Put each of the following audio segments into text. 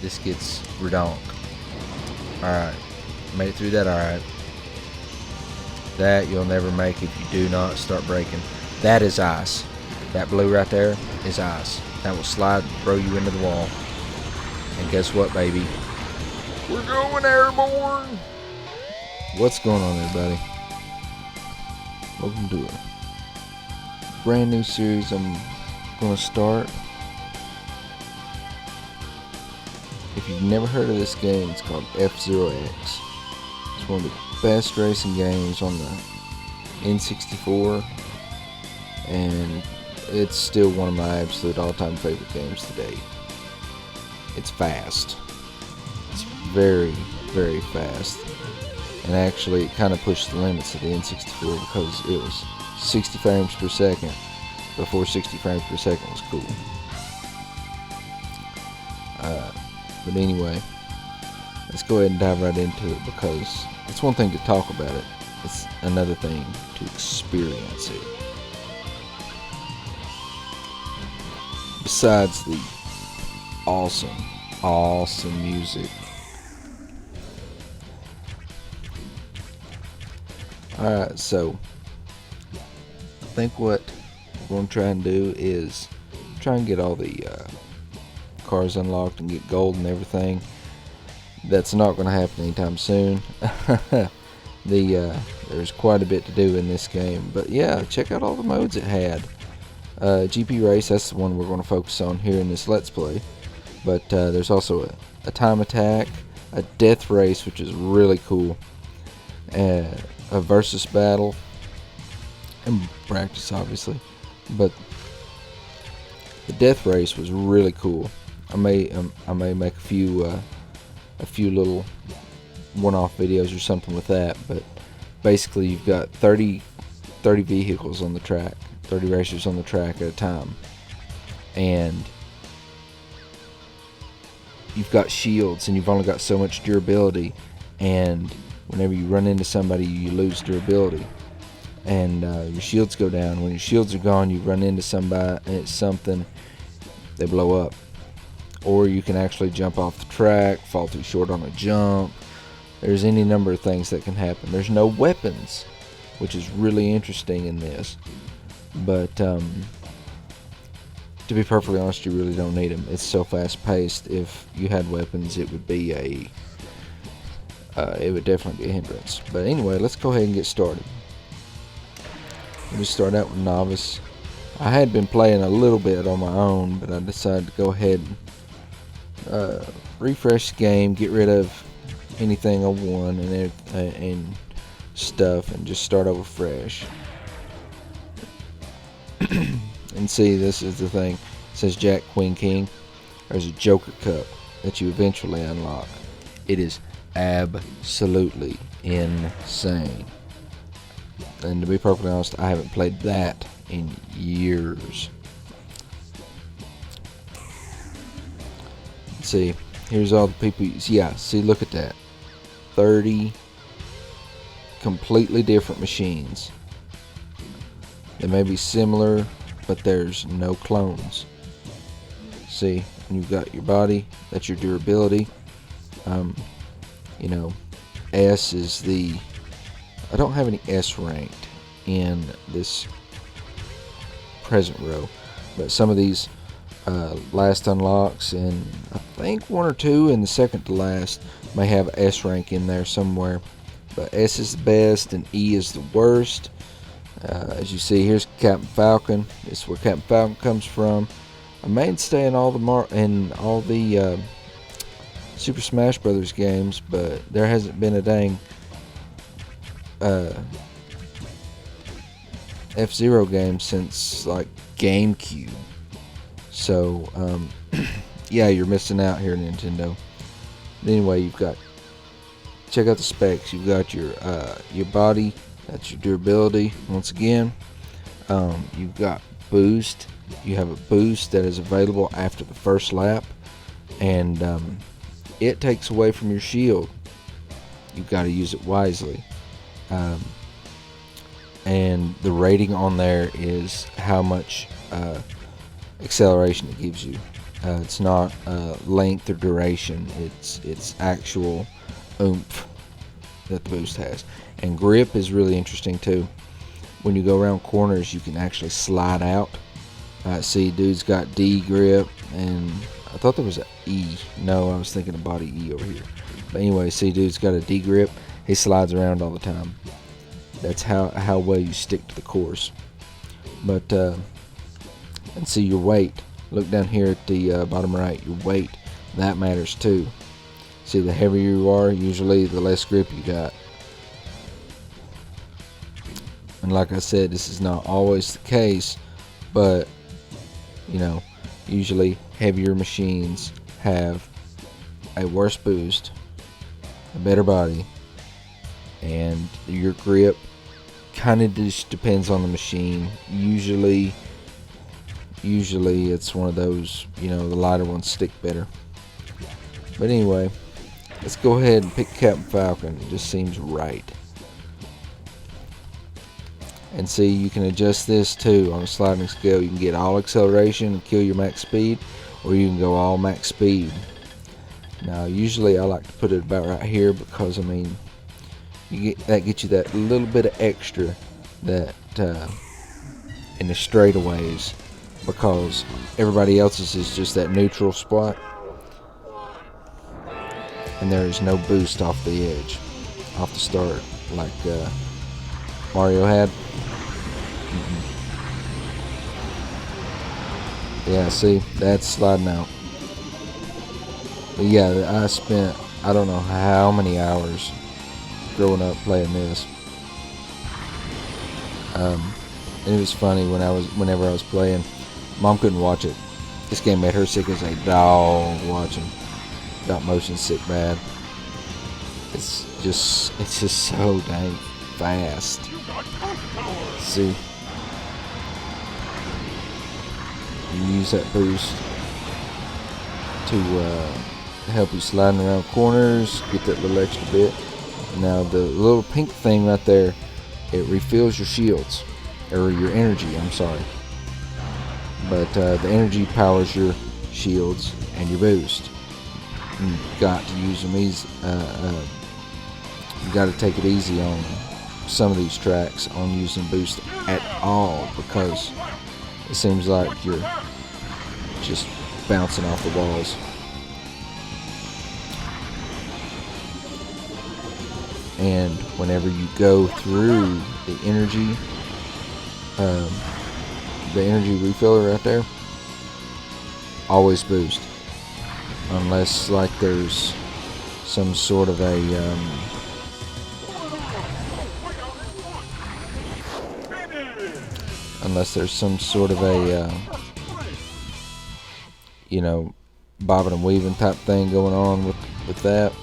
this gets redonk. Alright, made it through that alright. That you'll never make if you do not start braking. That is ice. That blue right there is ice. That will slide and throw you into the wall. And guess what, baby? We're going airborne! What's going on, everybody? Welcome to a brand new series I'm going to start. If you've never heard of this game, it's called F-Zero X. It's one of the best racing games on the N64, and it's still one of my absolute all-time favorite games today. It's fast. It's very, very fast. And actually, it kind of pushed the limits of the N64 because it was 60 frames per second before 60 frames per second was cool. But anyway, let's go ahead and dive right into it, because it's one thing to talk about it, it's another thing to experience it. Besides the awesome music. Alright, so I think what we're going to try and do is try and get all the cars unlocked and get gold and everything. That's not going to happen anytime soon. There's quite a bit to do in this game, but yeah, check out all the modes it had. GP Race, that's the one we're going to focus on here in this Let's Play, but there's also a time attack, a death race, which is really cool, a versus battle, and practice obviously, but the death race was really cool. I may make a few little one-off videos or something with that, but basically you've got 30 vehicles on the track, 30 racers on the track at a time, and you've got shields, and you've only got so much durability, and whenever you run into somebody you lose durability, and your shields go down. When your shields are gone, you run into something, they blow up. Or you can actually jump off the track, fall too short on a jump. There's any number of things that can happen. There's no weapons, which is really interesting in this. But to be perfectly honest, you really don't need them. It's so fast-paced. If you had weapons, it would be it would definitely be a hindrance. But anyway, let's go ahead and get started. Let me start out with Novice. I had been playing a little bit on my own, but I decided to go ahead and refresh the game, get rid of anything I won and stuff, and just start over fresh. And see, this is the thing. It says Jack, Queen, King. There's a Joker Cup that you eventually unlock. It is absolutely insane. And to be perfectly honest, I haven't played that in years. See, here's all the people. Yeah, see, look at that. 30 completely different machines. They may be similar, but there's no clones. See, and you've got your body, that's your durability. You know, S is the... I don't have any S ranked in this present row, but some of these last unlocks, and I think one or two in the second to last may have S rank in there somewhere, but S is the best and E is the worst. As you see, here's Captain Falcon. This is where Captain Falcon comes from. A mainstay in all the Super Smash Brothers games, but there hasn't been a dang F-Zero game since like GameCube. So yeah, you're missing out here, Nintendo. But anyway, you've got, check out the specs. You've got your body, that's your durability once again. You've got boost. You have a boost that is available after the first lap, and it takes away from your shield. You've got to use it wisely. And the rating on there is how much acceleration it gives you. It's not length or duration. It's actual oomph that the boost has. And grip is really interesting too. When you go around corners, you can actually slide out. See, dude's got D grip, and I thought there was an E. No, I was thinking of body E over here. But anyway, see, dude's got a D grip. He slides around all the time. That's how well you stick to the course. But and see your weight. Look down here at the bottom right. Your weight, that matters too. See, the heavier you are, usually the less grip you got. And like I said, this is not always the case, but you know, usually heavier machines have a worse boost, a better body, and your grip kind of just depends on the machine. Usually it's one of those, you know, the lighter ones stick better. But anyway, let's go ahead and pick Captain Falcon. It just seems right. And see, you can adjust this too on a sliding scale. You can get all acceleration and kill your max speed, or you can go all max speed. Now usually I like to put it about right here, because I mean, that gets you that little bit of extra that in the straightaways, because everybody else's is just that neutral spot, and there is no boost off the edge, off the start, like Mario had. Yeah, see, that's sliding out. But yeah, I spent, I don't know how many hours growing up playing this. And it was funny whenever I was playing. Mom couldn't watch it. This game made her sick as a dog watching. Got motion sick bad. It's just so dang fast. See, you use that boost to help you sliding around corners, get that little extra bit. Now the little pink thing right there, it refills your shields, or your energy, I'm sorry. But the energy powers your shields and your boost. You've got to use them easy. You've got to take it easy on some of these tracks on using boost at all, because it seems like you're just bouncing off the walls. And whenever you go through the energy refiller right there, always boost, unless like there's some sort of a you know, bobbing and weaving type thing going on with that.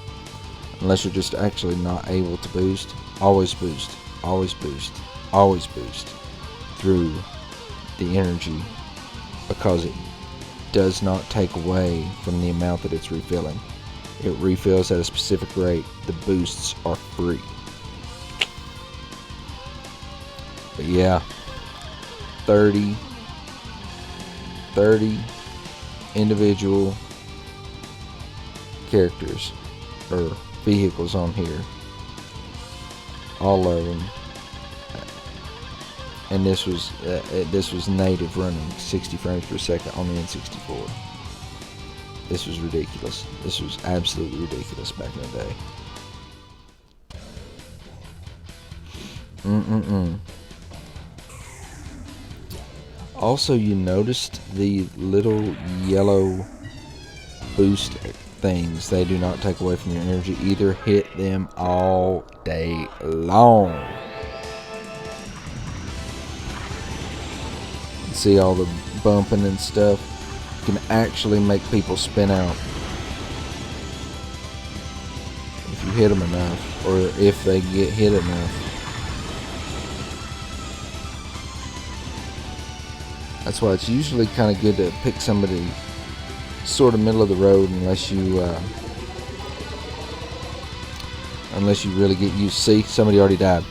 Unless you're just actually not able to boost, always boost, always boost, always boost through the energy, because it does not take away from the amount that it's refilling. It refills at a specific rate. The boosts are free. But yeah, 30 individual characters or vehicles on here, all of them, and this was native running 60 frames per second on the N64. This was ridiculous. This was absolutely ridiculous back in the day. Also, you noticed the little yellow boost things. They do not take away from your energy either. Hit them all day long. See all the bumping and stuff? Can actually make people spin out if you hit them enough, or if they get hit enough. That's why it's usually kind of good to pick somebody sort of middle of the road, unless you really get used. See, somebody already died.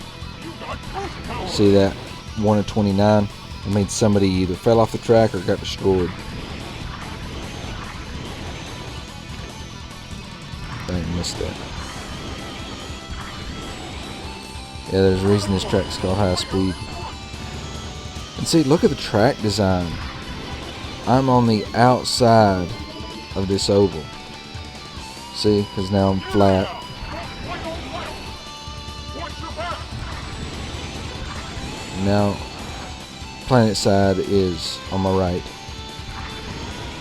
See that 1 of 29? It means somebody either fell off the track or got destroyed. Dang, missed that. Yeah, there's a reason this track's called high speed. And see, look at the track design. I'm on the outside of this oval. See, because now I'm flat. Now, planet side is on my right.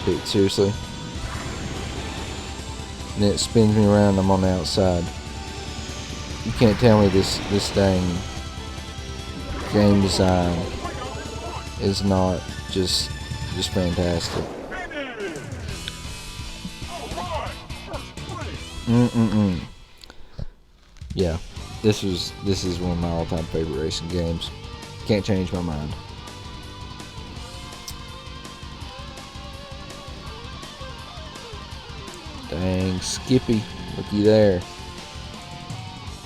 Dude, seriously? And it spins me around, I'm on the outside. You can't tell me this dang game design is not just fantastic. Yeah, this is one of my all-time favorite racing games. Can't change my mind. Dang, Skippy, looky there.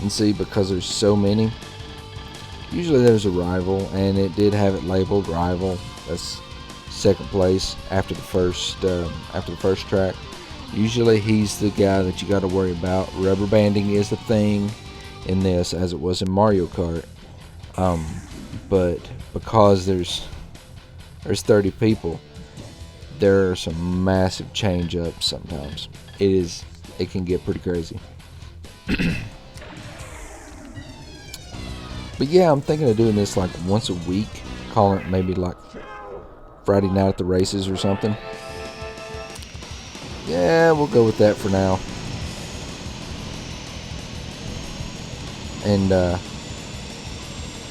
And see, because there's so many, usually there's a rival, and it did have it labeled rival. That's second place after the first track. Usually he's the guy that you got to worry about. Rubber banding is a thing in this, as it was in Mario Kart. But because there's 30 people, there are some massive change ups sometimes. It can get pretty crazy. But yeah, I'm thinking of doing this like once a week, calling it maybe like Friday night at the races or something. Yeah, we'll go with that for now. And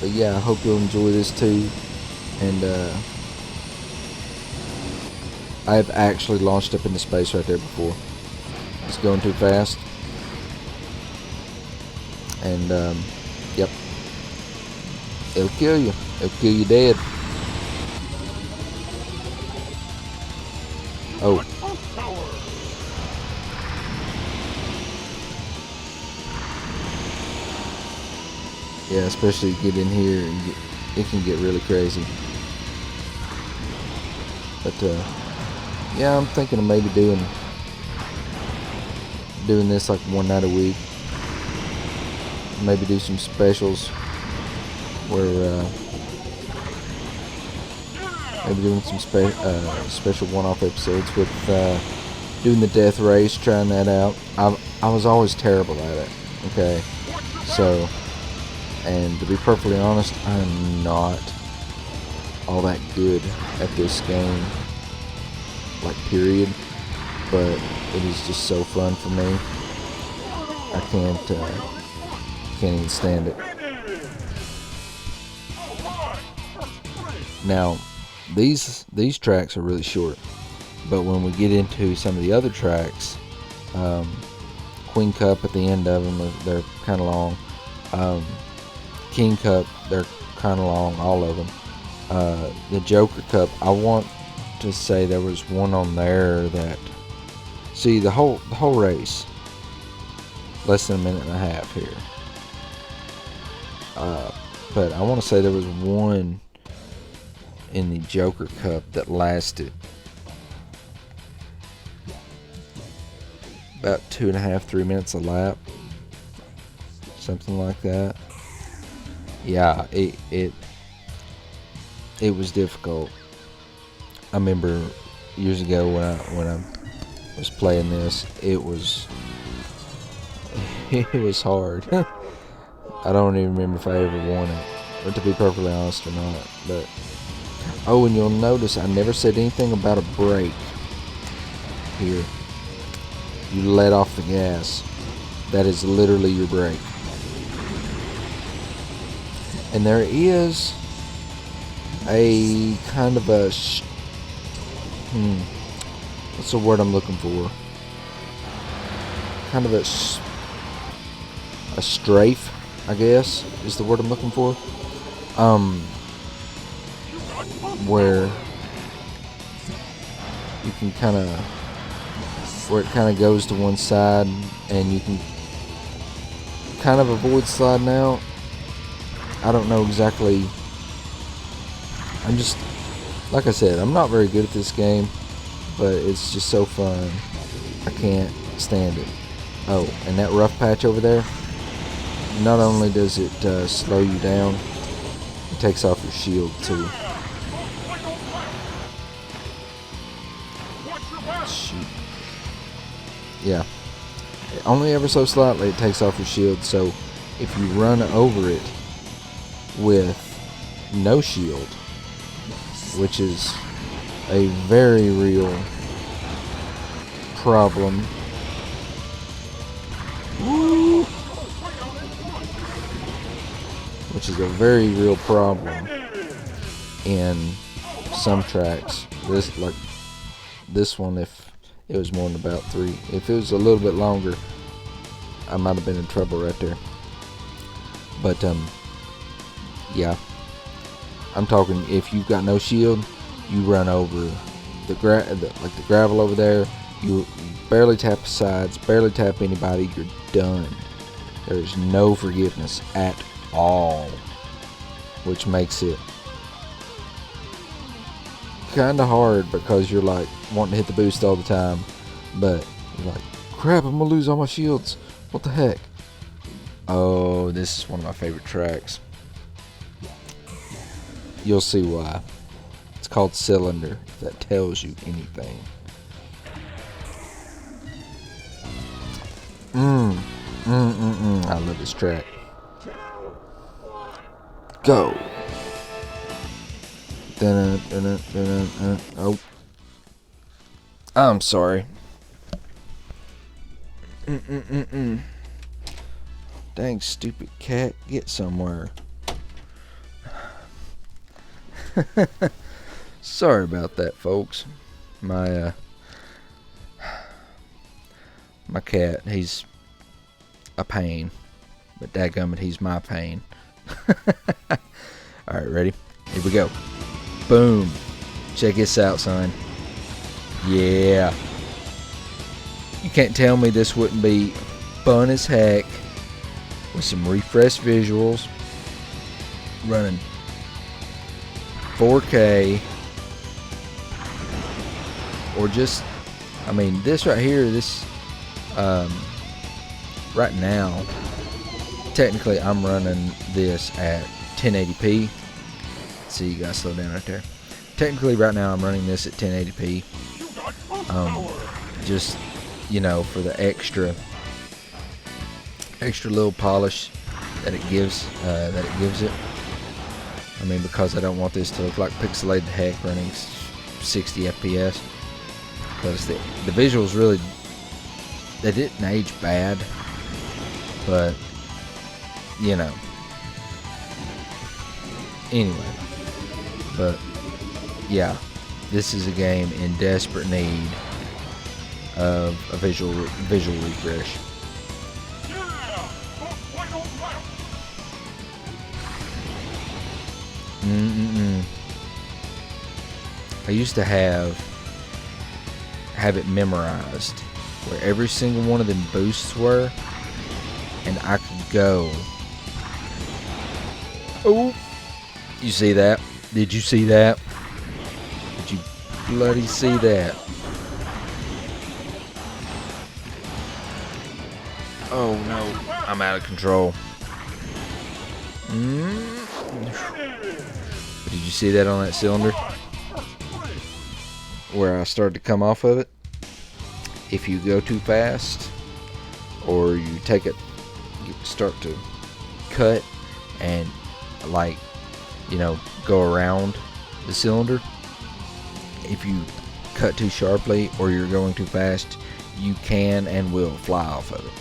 but yeah, I hope you'll enjoy this too. And I've actually launched up into space right there before. It's going too fast. And yep, it'll kill you. It'll kill you dead. Oh. Yeah, especially get in here and it can get really crazy. But yeah, I'm thinking of maybe doing this like one night a week. Maybe do some specials where maybe doing some special one-off episodes with doing the death race, trying that out. I was always terrible at it. Okay, so. And to be perfectly honest, I'm not all that good at this game, like period, but it is just so fun for me. I can't even stand it. Now, these tracks are really short, but when we get into some of the other tracks, Queen Cup at the end of them, they're kind of long. King Cup, they're kind of long, all of them. The Joker Cup, I want to say there was one on there that, see, the whole race, less than a minute and a half here. But I want to say there was one in the Joker Cup that lasted about 2.5, 3 minutes a lap, something like that. Yeah, it was difficult. I remember years ago when I was playing this, it was hard. I don't even remember if I ever won it, or to be perfectly honest or not. But oh, and you'll notice I never said anything about a brake here. You let off the gas. That is literally your brake. And there is a kind of a what's the word I'm looking for? Kind of a strafe, I guess, is the word I'm looking for. Where you can where it kind of goes to one side, and you can kind of avoid sliding out. I don't know exactly. I'm just, like I said, I'm not very good at this game, but it's just so fun. I can't stand it. Oh, and that rough patch over there, not only does it slow you down, it takes off your shield too. Shoot. Yeah. Only ever so slightly it takes off your shield, so if you run over it with no shield, which is a very real problem. Woo! Which is a very real problem in some tracks. This one, if it was more than about 3, if it was a little bit longer, I might have been in trouble right there. But yeah, I'm talking if you've got no shield, you run over the gravel over there. You barely tap the sides, barely tap anybody. You're done. There's no forgiveness at all, which makes it kind of hard because you're like wanting to hit the boost all the time, but you're like, crap, I'm gonna lose all my shields. What the heck? Oh, this is one of my favorite tracks. You'll see why. It's called Cylinder, if that tells you anything. I love this track. Go. Oh. I'm sorry. Dang stupid cat, get somewhere. Sorry about that, folks. My cat, he's a pain, but dadgummit, he's my pain. Alright, ready? Here we go. Boom. Check this out, son. Yeah. You can't tell me this wouldn't be fun as heck with some refreshed visuals, running 4K, or just, I mean, this right here, this right now, technically I'm running this at 1080p. See, you guys slow down right there. Technically right now I'm running this at 1080p. Just, you know, for the extra little polish that it gives it. I mean, because I don't want this to look like pixelated heck running 60 FPS. Because the visuals really, they didn't age bad, but you know. Anyway, but yeah, this is a game in desperate need of a visual refresh. I used to have it memorized where every single one of them boosts were, and I could go. Oh, you see that? Did you see that? Did you bloody see that? Oh no, I'm out of control. Did you see that on that cylinder? Where I started to come off of it? If you go too fast, or you take it, you start to cut and, like, you know, go around the cylinder. If you cut too sharply or you're going too fast, you can and will fly off of it.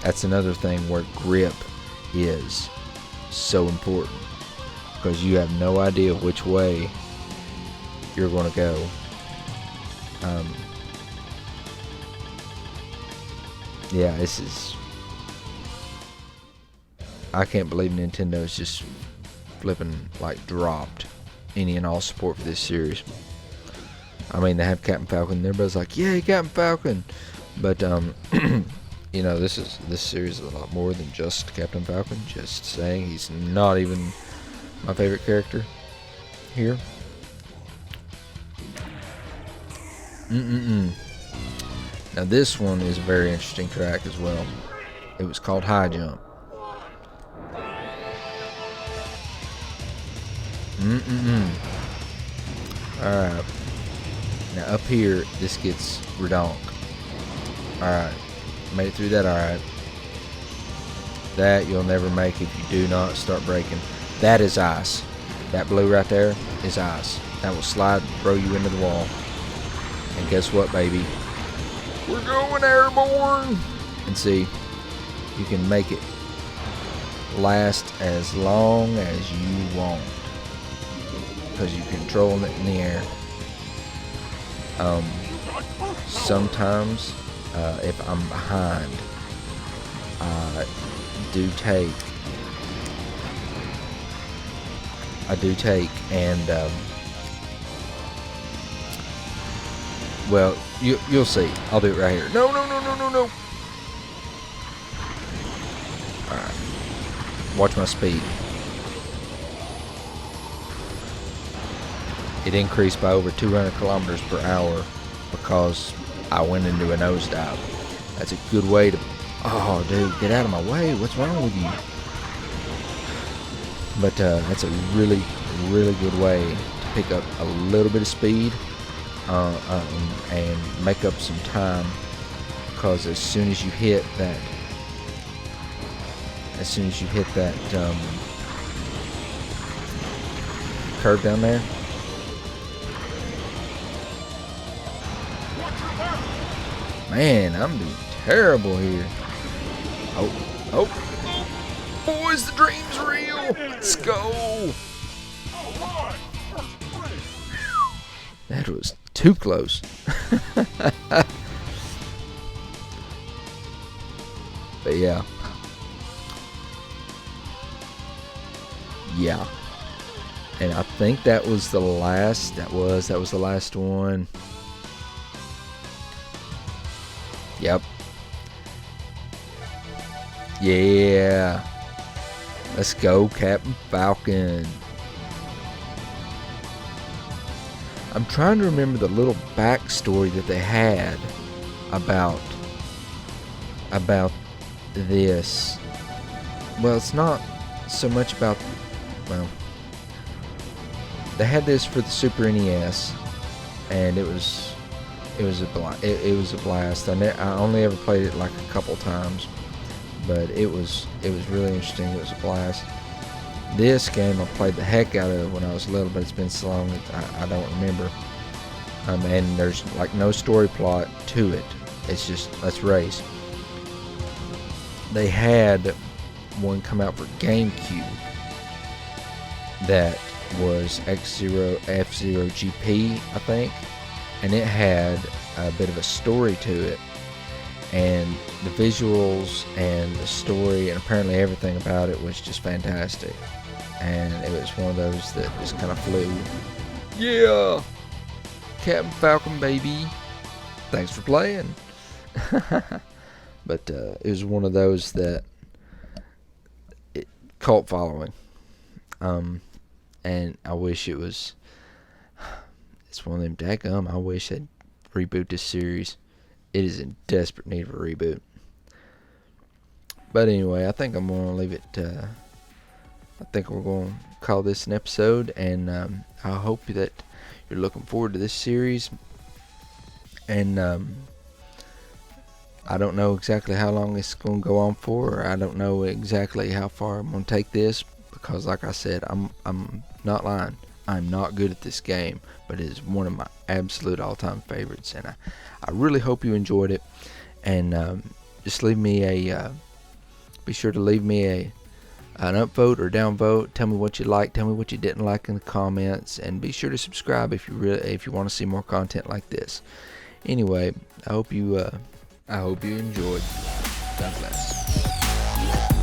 That's another thing where grip is so important, because you have no idea which way you're going to go. Yeah, this is, I can't believe Nintendo's just flipping like dropped any and all support for this series. I mean, they have Captain Falcon and everybody's like, yay, Captain Falcon, but you know, this series is a lot more than just Captain Falcon. Just saying, he's not even my favorite character here. Now this one is a very interesting track as well. It was called High Jump. Alright. Now up here, this gets redonk. Alright. Made it through that alright. That you'll never make if you do not start braking. That is ice. That blue right there is ice. That will slide and throw you into the wall. And guess what, baby? We're going airborne! And see, you can make it last as long as you want. Because you're controlling it in the air. Sometimes, if I'm behind, I do take and well, you'll see. I'll do it right here. No. Alright. Watch my speed. It increased by over 200 kilometers per hour because I went into a nosedive. That's a good way to... Oh, dude, get out of my way. What's wrong with you? But that's a really, really good way to pick up a little bit of speed and make up some time, because as soon as you hit that curve down there, man, I'm doing terrible here. Oh, boys, the dream's real. Let's go. That was too close. But yeah. And I think that was the last. That was the last one. Yep. Yeah. Let's go, Captain Falcon. I'm trying to remember the little backstory that they had about this. Well, it's not so much about, well, they had this for the Super NES, and it was a blast. I only ever played it like a couple times, but it was really interesting. It was a blast. This game I played the heck out of when I was little, but it's been so long that I don't remember. And there's like no story plot to it. It's just, let's race. They had one come out for GameCube that was F-Zero GP, I think, and it had a bit of a story to it, and the visuals and the story and apparently everything about it was just fantastic. And it was one of those that just kind of flew. Yeah, Captain Falcon, baby. Thanks for playing. But it was one of those that cult following. And I wish it was. It's one of them daggum. I wish they'd reboot this series. It is in desperate need of a reboot. But anyway, I think I'm going to leave it. I think we're going to call this an episode, and I hope that you're looking forward to this series. And I don't know exactly how long it's going to go on for, or I don't know exactly how far I'm going to take this, because like I said, I'm not lying. I'm not good at this game, but it is one of my absolute all-time favorites, and I really hope you enjoyed it. And just leave me a be sure to leave me an upvote or downvote. Tell me what you liked, tell me what you didn't like in the comments, and be sure to subscribe if you want to see more content like this. Anyway, I hope you enjoyed. God bless.